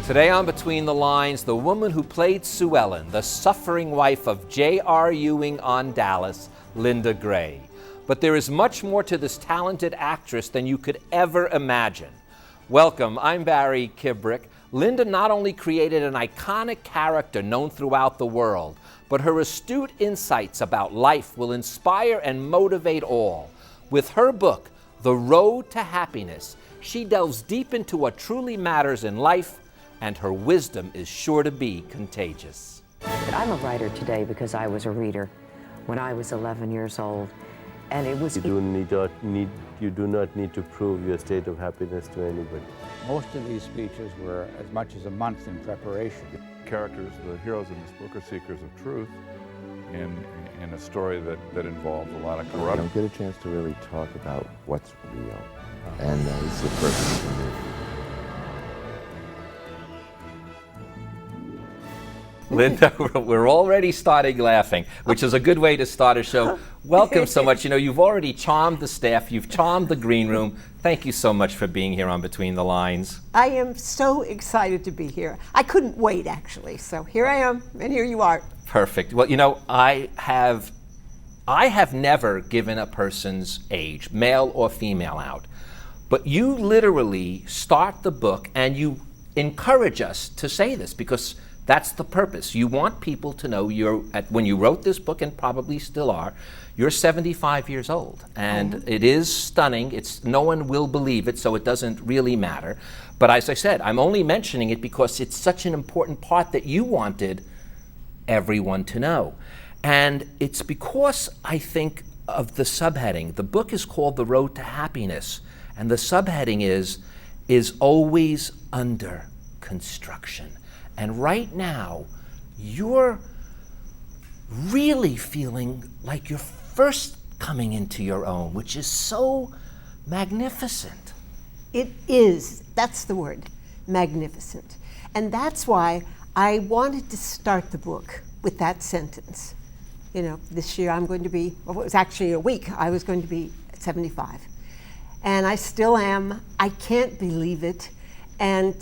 Today on Between the Lines, the woman who played Sue Ellen, the suffering wife of J.R. Ewing on Dallas, Linda Gray. But there is much more to this talented actress than you could ever imagine. Welcome, I'm Barry Kibrick. Linda not only created an iconic character known throughout the world, but her astute insights about life will inspire and motivate all. With her book, The Road to Happiness, she delves deep into what truly matters in life, and her wisdom is sure to be contagious. I'm a writer today because I was a reader when I was 11 years old, and it was... You do not need to prove your state of happiness to anybody. Most of these speeches were as much as a month in preparation. Characters, the heroes in this book, are seekers of truth in a story that involves a lot of You corruption. don't get a chance to really talk about what's real, and this is the perfect thing to do. Linda, we're already starting laughing, which is a good way to start a show. Welcome so much. You know, you've already charmed the staff, you've charmed the green room. Thank you so much for being here on Between the Lines. I am so excited to be here. I couldn't wait, actually. So here I am, and here you are. Perfect. Well, you know, I have never given a person's age, male or female, out. But you literally start the book and you encourage us to say this because that's the purpose. You want people to know when you wrote this book, and probably still are, you're 75 years old. And it is stunning. No one will believe it, so it doesn't really matter. But as I said, I'm only mentioning it because it's such an important part that you wanted everyone to know. And it's because, I think, of the subheading. The book is called The Road to Happiness, and the subheading is always under construction. And right now, you're really feeling like you're first coming into your own, which is so magnificent. It is, that's the word, magnificent. And that's why I wanted to start the book with that sentence. You know, this year I'm going to be, well, it was actually a week, I was going to be 75. And I still am. I can't believe it. And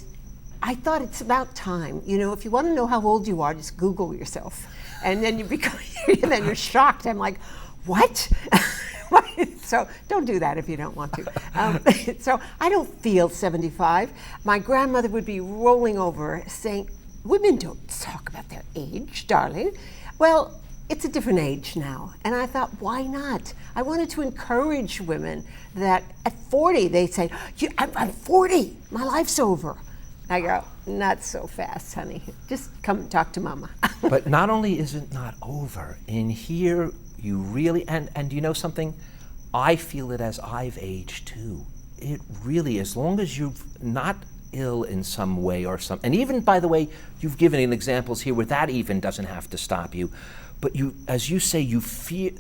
I thought it's about time. You know, if you want to know how old you are, just Google yourself. And then you become, and then you're shocked. I'm like, what? So don't do that if you don't want to. So I don't feel 75. My grandmother would be rolling over saying, women don't talk about their age, darling. Well, it's a different age now. And I thought, why not? I wanted to encourage women that at 40, they say, I'm 40, my life's over. I go, not so fast, honey. Just come and talk to mama. But not only is it not over, in here you really, and you know something? I feel it as I've aged too. It really, as long as you've not ill in some way or some, and even, by the way, you've given examples here where that even doesn't have to stop you. But you, as you say, you fear,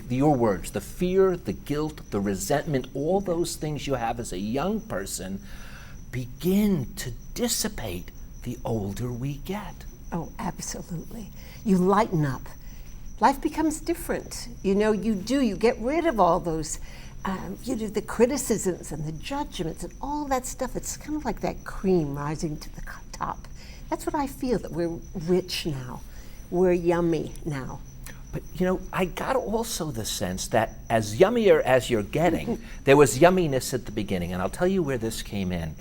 your words, the fear, the guilt, the resentment, all those things you have as a young person begin to dissipate the older we get. Oh, absolutely. You lighten up. Life becomes different. You know, you get rid of all those, the criticisms and the judgments and all that stuff. It's kind of like that cream rising to the top. That's what I feel, that we're rich now. We're yummy now. But, you know, I got also the sense that as yummier as you're getting, there was yumminess at the beginning. And I'll tell you where this came in.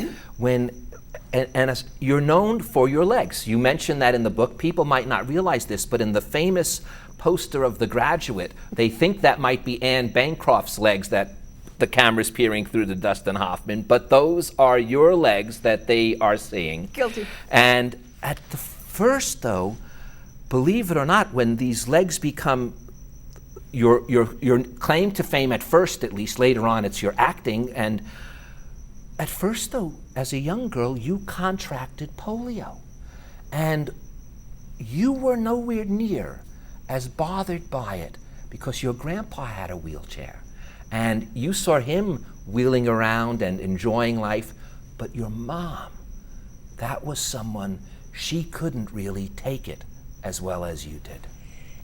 As you're known for your legs. You mentioned that in the book. People might not realize this, but in the famous poster of The Graduate, they think that might be Anne Bancroft's legs that the camera's peering through to Dustin Hoffman. But those are your legs that they are seeing. Guilty. And at the first, though, believe it or not, when these legs become your claim to fame, at first at least, later on it's your acting, and at first though, as a young girl, you contracted polio. And you were nowhere near as bothered by it because your grandpa had a wheelchair. And you saw him wheeling around and enjoying life, but your mom, that was someone, she couldn't really take it as well as you did.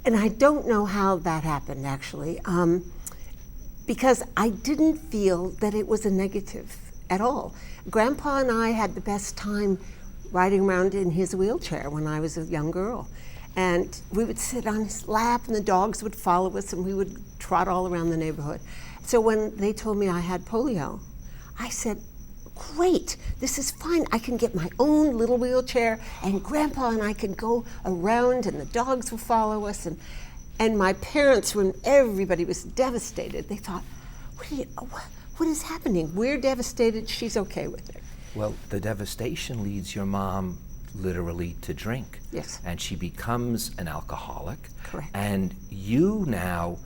And I don't know how that happened, actually, because I didn't feel that it was a negative at all. Grandpa and I had the best time riding around in his wheelchair when I was a young girl. And we would sit on his lap and the dogs would follow us and we would trot all around the neighborhood. So when they told me I had polio, I said, great, this is fine. I can get my own little wheelchair and Grandpa and I can go around and the dogs will follow us. And my parents, when everybody was devastated, they thought, what is happening? We're devastated, she's okay with it. Well, the devastation leads your mom literally to drink. Yes. And she becomes an alcoholic. Correct. And you now,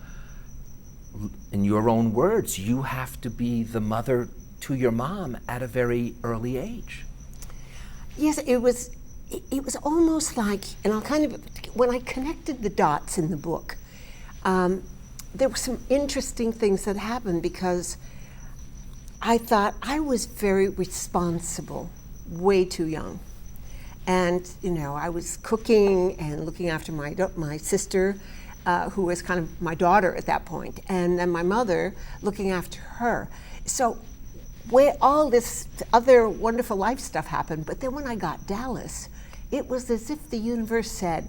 in your own words, you have to be the mother to your mom at a very early age. Yes, it was almost like, and when I connected the dots in the book, there were some interesting things that happened because I thought I was very responsible way too young. And, I was cooking and looking after my sister, who was kind of my daughter at that point, and then my mother looking after her. So where all this other wonderful life stuff happened, but then when I got Dallas, it was as if the universe said,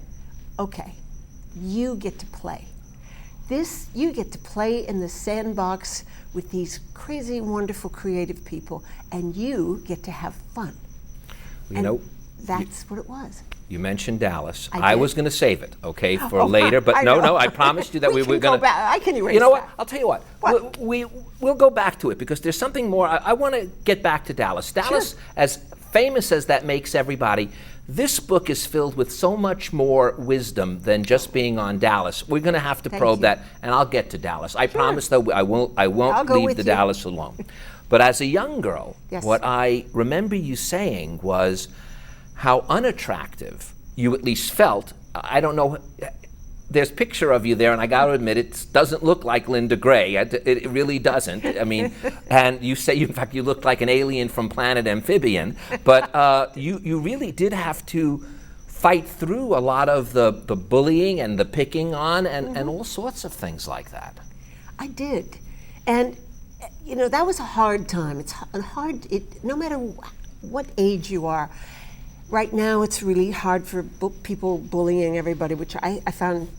okay, you get to play. You get to play in the sandbox with these crazy, wonderful, creative people, and you get to have fun. That's what it was. You mentioned Dallas. I did. was going to save it, okay, for later, but no, I promised you that we were going to. I can erase You know what? that. I'll tell you what. What? We'll go back to it because there's something more. I want to get back to Dallas. Dallas, as famous as that makes everybody, this book is filled with so much more wisdom than just being on Dallas. We're going to have to probe that, and I'll get to Dallas. I promise, though, I won't leave the Dallas alone. But as a young girl, Yes. what I remember you saying was how unattractive you at least felt. I don't know. There's a picture of you there, and I got to admit, it doesn't look like Linda Gray. It really doesn't. I mean, and you say, in fact, you look like an alien from Planet Amphibian. But you really did have to fight through a lot of the bullying and the picking on and all sorts of things like that. I did. And, that was a hard time. It's hard, no matter what age you are. Right now, it's really hard for people bullying everybody, which I find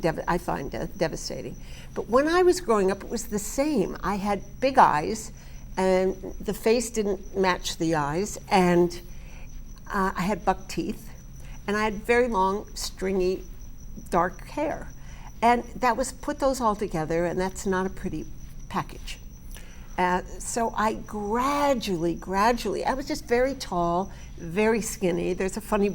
devastating. But when I was growing up, it was the same. I had big eyes, and the face didn't match the eyes, and I had buck teeth, and I had very long, stringy, dark hair. And put those all together, and that's not a pretty package. So I gradually, I was just very tall, very skinny. There's a funny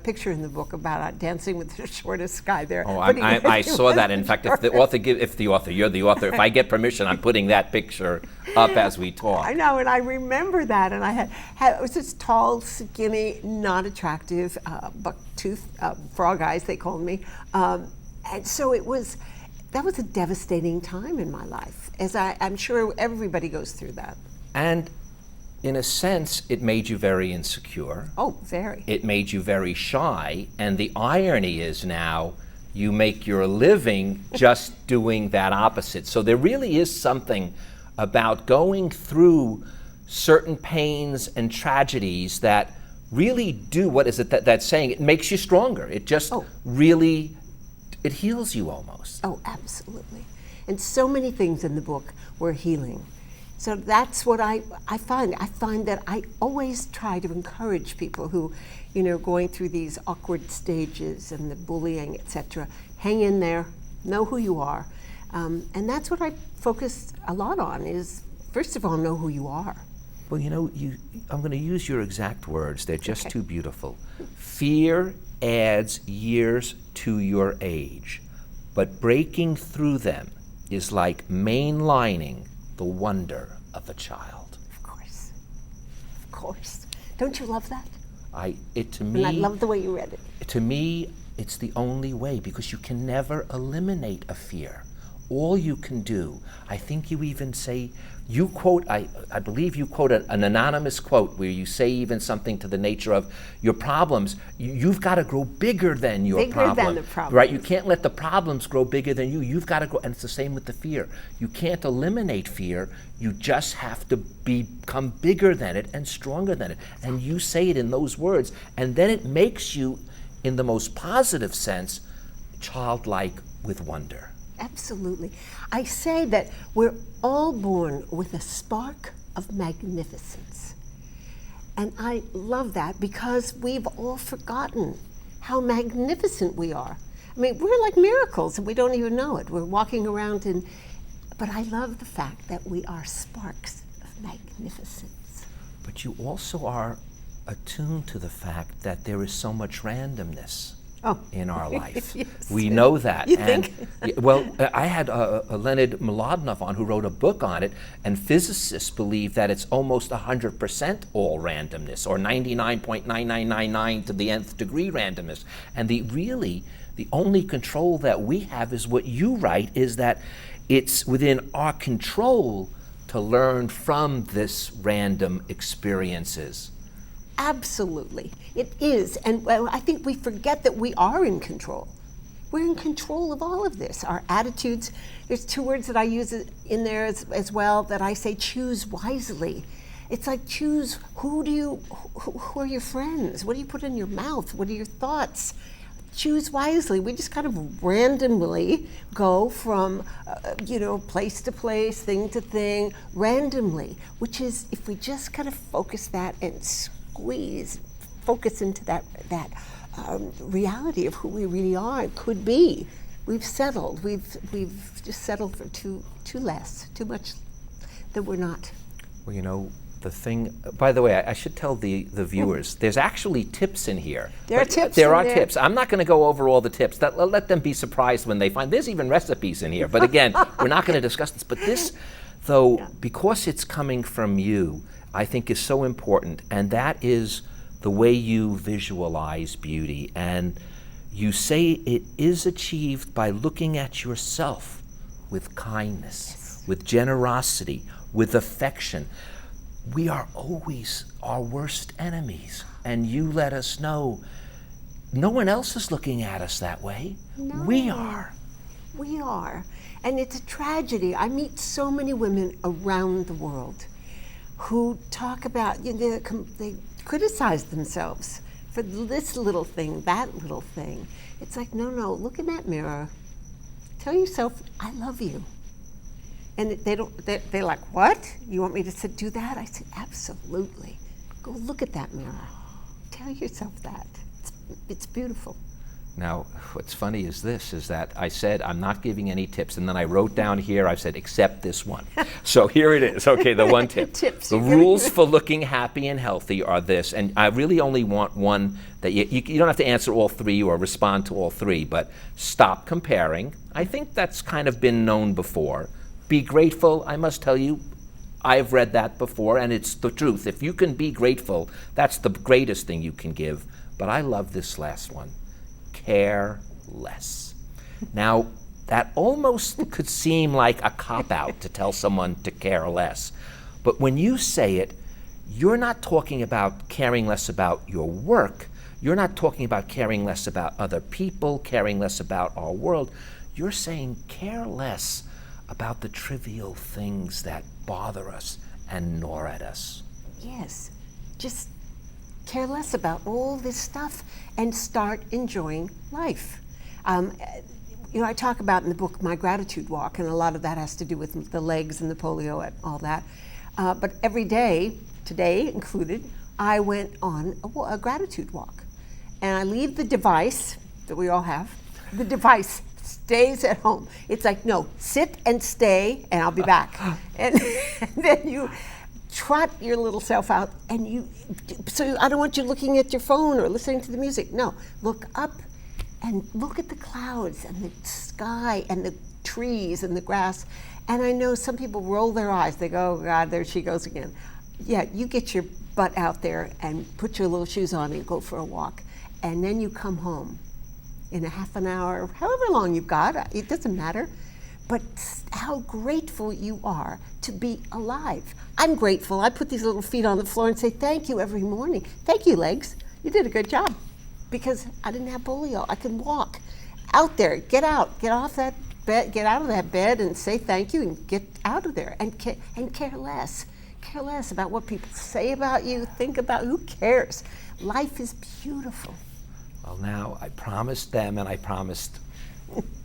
picture in the book about dancing with the shortest guy there. Oh, I saw that. In fact, if you're the author, if I get permission, I'm putting that picture up as we talk. I know, and I remember that. And I was just tall, skinny, not attractive, buck-tooth, frog eyes, they called me. And so that was a devastating time in my life, as I'm sure everybody goes through that. And in a sense, it made you very insecure. Oh, very. It made you very shy. And the irony is now you make your living just doing that opposite. So there really is something about going through certain pains and tragedies that really do, what is it that saying? It makes you stronger. It just really, it heals you almost. Oh, absolutely. And so many things in the book were healing. So that's what I find. I find that I always try to encourage people who, going through these awkward stages and the bullying, etc. Hang in there, know who you are. And that's what I focus a lot on is, first of all, know who you are. Well, I'm going to use your exact words. They're just too beautiful. Fear adds years to your age, but breaking through them is like mainlining the wonder of a child. Of course. Don't you love that? To me, and I love the way you read it. To me, it's the only way, because you can never eliminate a fear. all you can do. I think you even say, you quote, I believe you quote an anonymous quote where you say even something to the nature of your problems, you've got to grow bigger than your problem. Bigger than the problem. Right? You can't let the problems grow bigger than you. You've got to grow, and it's the same with the fear. You can't eliminate fear. You just have to become bigger than it and stronger than it. And you say it in those words, and then it makes you, in the most positive sense, childlike with wonder. Absolutely. I say that we're all born with a spark of magnificence. And I love that because we've all forgotten how magnificent we are. I mean, we're like miracles and we don't even know it. We're walking around but I love the fact that we are sparks of magnificence. But you also are attuned to the fact that there is so much randomness in our life. Yes. We know that. You think? Well, I had Leonid Mlodinow on who wrote a book on it, and physicists believe that it's almost 100% all randomness, or 99.9999 to the nth degree randomness. And the only control that we have is what you write, is that it's within our control to learn from this random experiences. Absolutely, it is. And well, I think we forget that we are in control. We're in control of all of this. Our attitudes, there's two words that I use in there as well that I say, choose wisely. It's like choose, who are your friends? What do you put in your mouth? What are your thoughts? Choose wisely. We just kind of randomly go from, place to place, thing to thing, randomly, which is, if we just kind of focus that and focus into that reality of who we really are and could be. We've settled. We've just settled for too much that we're not. Well, the thing, by the way, I should tell the viewers, there's actually tips in here. There are tips There in are there. tips. I'm not going to go over all the tips. Let them be surprised when they find, there's even recipes in here. But again, we're not going to discuss this. But this, though, because it's coming from you, I think is so important, and that is the way you visualize beauty. And you say it is achieved by looking at yourself with kindness, with generosity, with affection. We are always our worst enemies, and you let us know no one else is looking at us that way. No. We are. We are. And it's a tragedy. I meet so many women around the world who talk about, they criticize themselves for this little thing, that little thing. It's like, no, look in that mirror. Tell yourself, I love you. And they're like, what? You want me to do that? I said, absolutely. Go look at that mirror. Tell yourself that. It's beautiful. Now, what's funny is that I said, I'm not giving any tips, and then I wrote down here, I said, except this one. So here it is, okay, the one tip. Tips. The rules for looking happy and healthy are this, and I really only want one that you don't have to answer all three or respond to all three, but stop comparing. I think that's kind of been known before. Be grateful. I must tell you, I've read that before, and it's the truth. If you can be grateful, that's the greatest thing you can give. But I love this last one. Care less. Now, that almost could seem like a cop-out to tell someone to care less. But when you say it, you're not talking about caring less about your work. You're not talking about caring less about other people, caring less about our world. You're saying care less about the trivial things that bother us and gnaw at us. Yes. Just care less about all this stuff and start enjoying life. I talk about in the book my gratitude walk, and a lot of that has to do with the legs and the polio and all that. But every day, today included, I went on a gratitude walk. And I leave the device that we all have. The device stays at home. It's like, no, sit and stay, and I'll be back. and then you trot your little self out, and I don't want you looking at your phone or listening to the music. No, look up and look at the clouds and the sky and the trees and the grass. And I know some people roll their eyes. They go, oh God, there she goes again. Yeah, you get your butt out there and put your little shoes on and go for a walk. And then you come home in a half an hour, however long you've got, it doesn't matter. but how grateful you are to be alive. I'm grateful. I put these little feet on the floor and say thank you every morning. Thank you, legs. You did a good job. Because I didn't have polio. I can walk. Out there, get out, get off that bed, get out of that bed and say thank you and get out of there and care less. Care less about what people say about you, think about, who cares? Life is beautiful. Well, now I promised them and I promised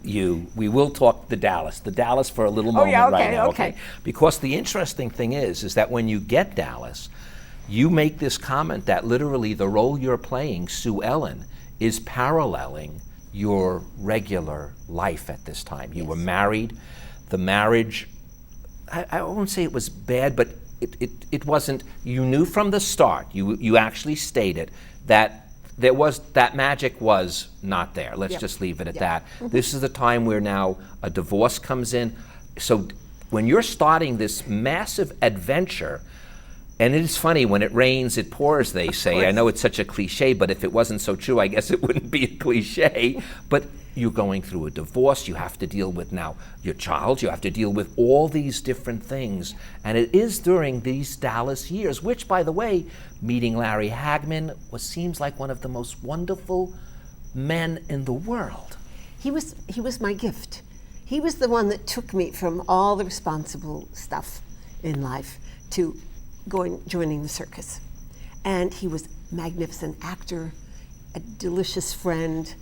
you, we will talk the Dallas for a little moment right now, okay? Because the interesting thing is that when you get Dallas, you make this comment that literally the role you're playing, Sue Ellen, is paralleling your regular life at this time. You were married. The marriage, I won't say it was bad, but it wasn't. You knew from the start, you actually stated that that magic was not there. Let's just leave it at that. This is the time where now a divorce comes in. So when you're starting this massive adventure, and it is funny, when it rains, it pours, they say. I know it's such a cliche, but if it wasn't so true, I guess it wouldn't be a cliche. But you're going through a divorce, you have to deal with now your child, you have to deal with all these different things. And it is during these Dallas years, which, by the way, meeting Larry Hagman seems like one of the most wonderful men in the world. He was my gift. He was the one that took me from all the responsible stuff in life to joining the circus. And he was a magnificent actor, a delicious friend,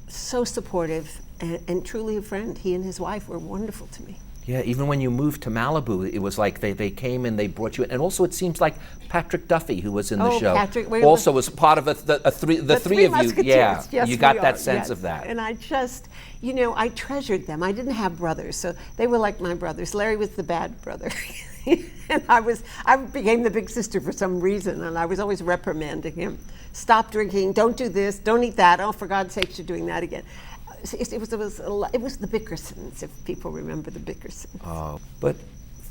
so supportive, and truly a friend. He and his wife were wonderful to me. Yeah, even when you moved to Malibu, it was like they came and they brought you in. And also it seems like Patrick Duffy, who was in the show, Patrick, also was part of the three of you. Yeah, yes, you got we that are, sense yes. of that. And I just, I treasured them. I didn't have brothers, so they were like my brothers. Larry was the bad brother. And I became the big sister for some reason, and I was always reprimanding him. Stop drinking, don't do this, don't eat that, oh, for God's sake, you're doing that again. It was the Bickersons, if people remember the Bickersons. Oh, but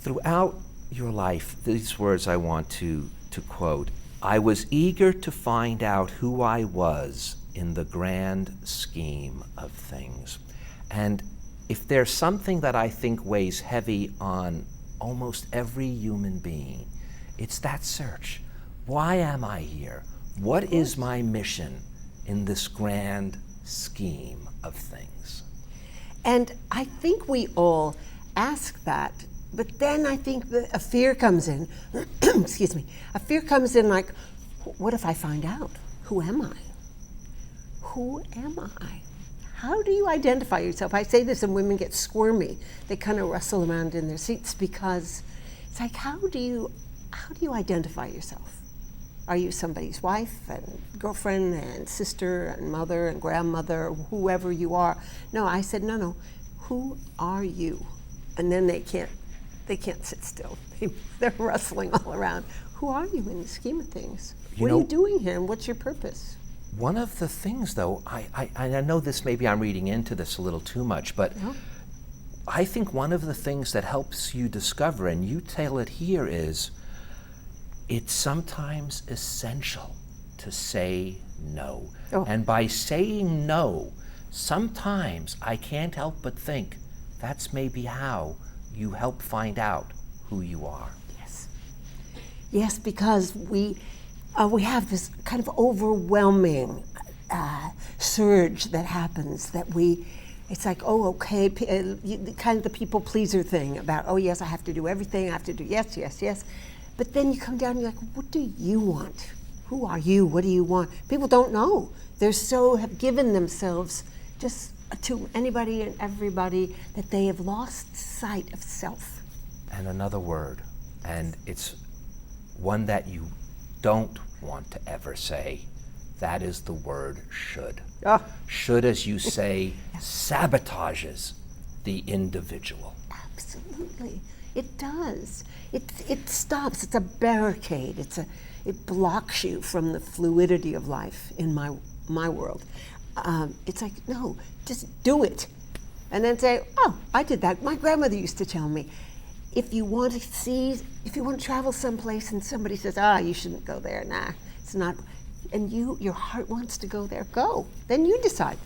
throughout your life, these words I want to quote. I was eager to find out who I was in the grand scheme of things. And if there's something that I think weighs heavy on almost every human being, it's that search. Why am I here? What is my mission in this grand scheme of things? And I think we all ask that, but then I think that a fear comes in. Excuse me. A fear comes in like, what if I find out? Who am I? Who am I? How do you identify yourself? I say this and women get squirmy. They kind of rustle around in their seats because it's like, how do you identify yourself? Are you somebody's wife and girlfriend and sister and mother and grandmother, whoever you are? No, I said, no. Who are you? And then they can't sit still. They're rustling all around. Who are you in the scheme of things? What are you doing here and what's your purpose? One of the things, though, I know this, maybe I'm reading into this a little too much, but I think one of the things that helps you discover, and you tell it here, is it's sometimes essential to say no. And by saying no, sometimes I can't help but think that's maybe how you help find out who you are. Yes, because we have this kind of overwhelming surge that happens that it's like, kind of the people pleaser thing about, oh yes, I have to do everything, I have to do yes. But then you come down and you're like, what do you want? Who are you? What do you want? People don't know. Have given themselves just to anybody and everybody that they have lost sight of self. And another word, and it's one that you don't want to ever say, that is the word should. Should, as you say, sabotages the individual. Absolutely. It does. It stops. It's a barricade. It blocks you from the fluidity of life in my world. It's like, no, just do it. And then say, oh, I did that. My grandmother used to tell me, if you want to travel someplace and somebody says, you shouldn't go there, it's not, and your heart wants to go there, go. Then you decide.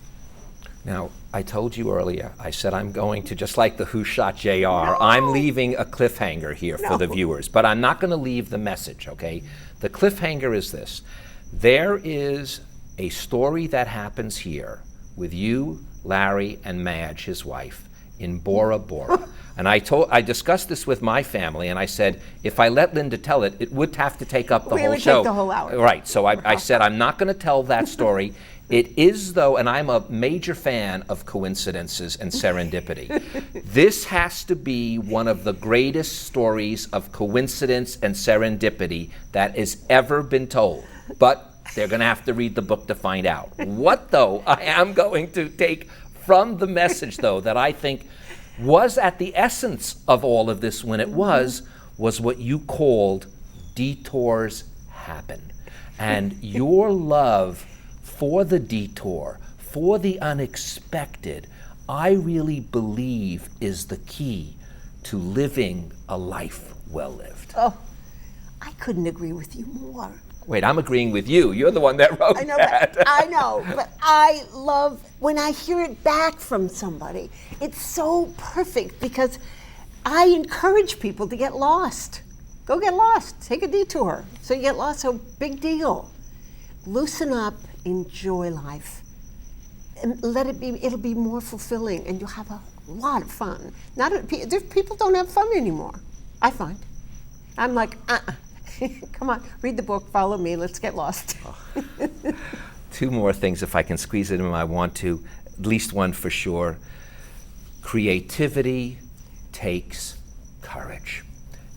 Now, I told you earlier, I said I'm going to, just like the Who Shot JR, I'm leaving a cliffhanger here for the viewers, but I'm not going to leave the message, okay? The cliffhanger is this. There is a story that happens here with you, Larry, and Madge, his wife, in Bora Bora. And I discussed this with my family, and I said, if I let Linda tell it, it would have to take up the whole show. It would take the whole hour. Right, so I said, I'm not going to tell that story. It is, though, and I'm a major fan of coincidences and serendipity. This has to be one of the greatest stories of coincidence and serendipity that has ever been told. But they're going to have to read the book to find out. What, though, I am going to take from the message, though, that I think was at the essence of all of this when it was what you called detours happen. And your love for the detour, for the unexpected, I really believe is the key to living a life well lived. Oh, I couldn't agree with you more. Wait, I'm agreeing with you. You're the one that wrote that. I know, but I love when I hear it back from somebody. It's so perfect because I encourage people to get lost. Go get lost. Take a detour. So you get lost, so big deal. Loosen up, enjoy life, and it'll be more fulfilling, and you'll have a lot of fun. People don't have fun anymore, I find. I'm like, come on, read the book, follow me, let's get lost. Two more things, if I can squeeze it in, I want to, at least one for sure. Creativity takes courage.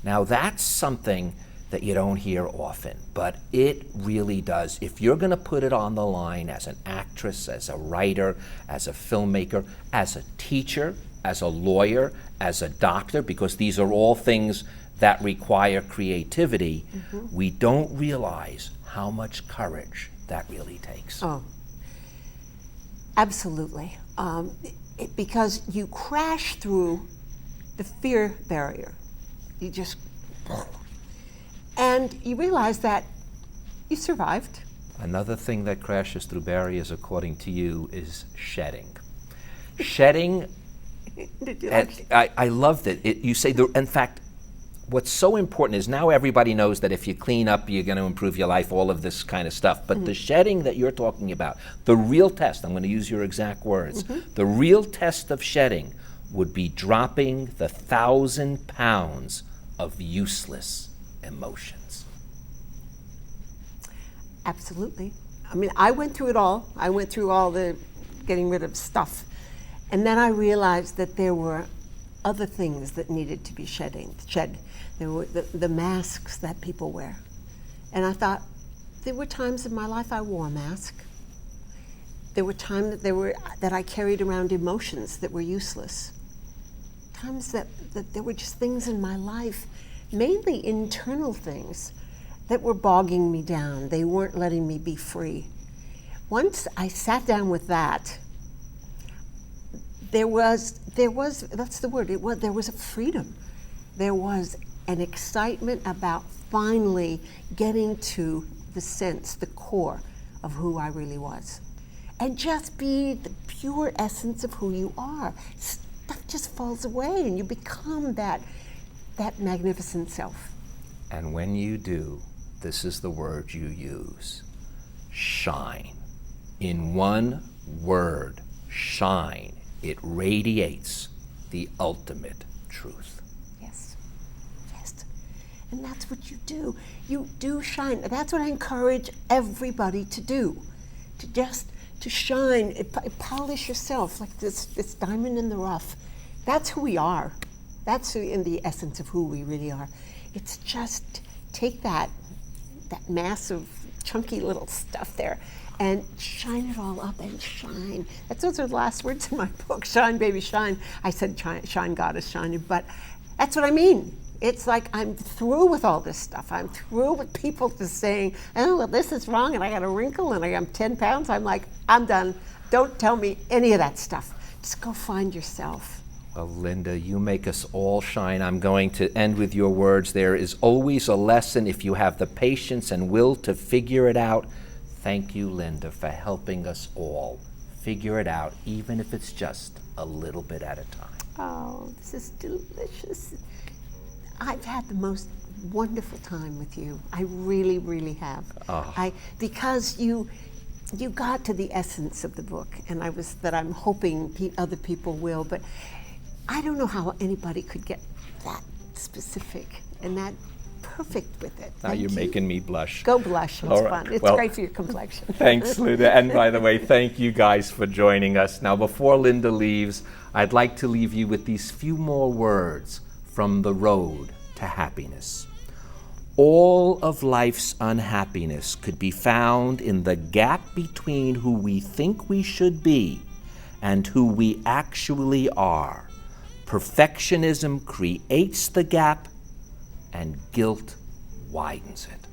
Now that's something that you don't hear often, but it really does. If you're going to put it on the line as an actress, as a writer, as a filmmaker, as a teacher, as a lawyer, as a doctor, because these are all things that require creativity, we don't realize how much courage that really takes. Oh, absolutely. Because you crash through the fear barrier. You just, and you realize that you survived. Another thing that crashes through barriers, according to you, is shedding. Shedding, I loved it. You say, in fact, what's so important is now everybody knows that if you clean up, you're going to improve your life, all of this kind of stuff. But the shedding that you're talking about, the real test, I'm going to use your exact words, the real test of shedding would be dropping the 1,000 pounds of useless emotions. Absolutely. I mean, I went through it all. I went through all the getting rid of stuff. And then I realized that there were other things that needed to be shed. There were the masks that people wear. And I thought, there were times in my life I wore a mask. There were times that I carried around emotions that were useless. Times that there were just things in my life, mainly internal things, that were bogging me down. They weren't letting me be free. Once I sat down with that, there was that's the word, there was a freedom. There was an excitement about finally getting to the sense, the core of who I really was. And just be the pure essence of who you are. Stuff just falls away and you become that magnificent self. And when you do, this is the word you use, shine. In one word, shine. It radiates the ultimate truth. Yes, yes. And that's what you do. You do shine. That's what I encourage everybody to do. To shine, polish yourself like this diamond in the rough. That's who we are. That's in the essence of who we really are. It's just take that massive, chunky little stuff there and shine it all up and shine. Those are the last words in my book, shine, baby, shine. I said shine, goddess, shine, but that's what I mean. It's like I'm through with all this stuff. I'm through with people just saying, oh, well, this is wrong, and I got a wrinkle, and I got 10 pounds. I'm like, I'm done. Don't tell me any of that stuff. Just go find yourself. Well, Linda, you make us all shine. I'm going to end with your words. There is always a lesson if you have the patience and will to figure it out. Thank you, Linda, for helping us all figure it out, even if it's just a little bit at a time. Oh, this is delicious. I've had the most wonderful time with you. I really, really have. Because you got to the essence of the book, and I'm hoping other people will, but I don't know how anybody could get that specific and that perfect with it. Now you're making me blush. Go blush, it's All right. fun. It's Well, great for your complexion. Thanks, Linda. And by the way, thank you guys for joining us. Now, before Linda leaves, I'd like to leave you with these few more words from The Road to Happiness. All of life's unhappiness could be found in the gap between who we think we should be and who we actually are. Perfectionism creates the gap, and guilt widens it.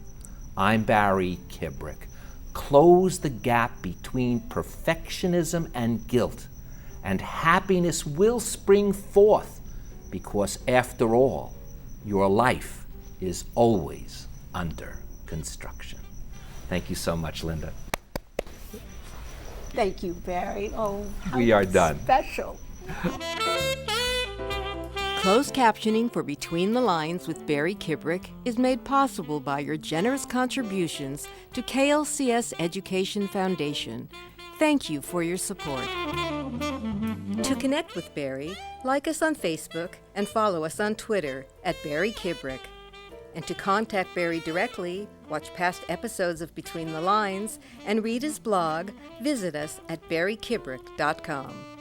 I'm Barry Kibrick. Close the gap between perfectionism and guilt, and happiness will spring forth, because after all, your life is always under construction. Thank you so much, Linda. Thank you, Barry. Oh, how We are done. Special. Closed captioning for Between the Lines with Barry Kibrick is made possible by your generous contributions to KLCS Education Foundation. Thank you for your support. To connect with Barry, like us on Facebook and follow us on Twitter at Barry Kibrick. And to contact Barry directly, watch past episodes of Between the Lines, and read his blog, visit us at barrykibrick.com.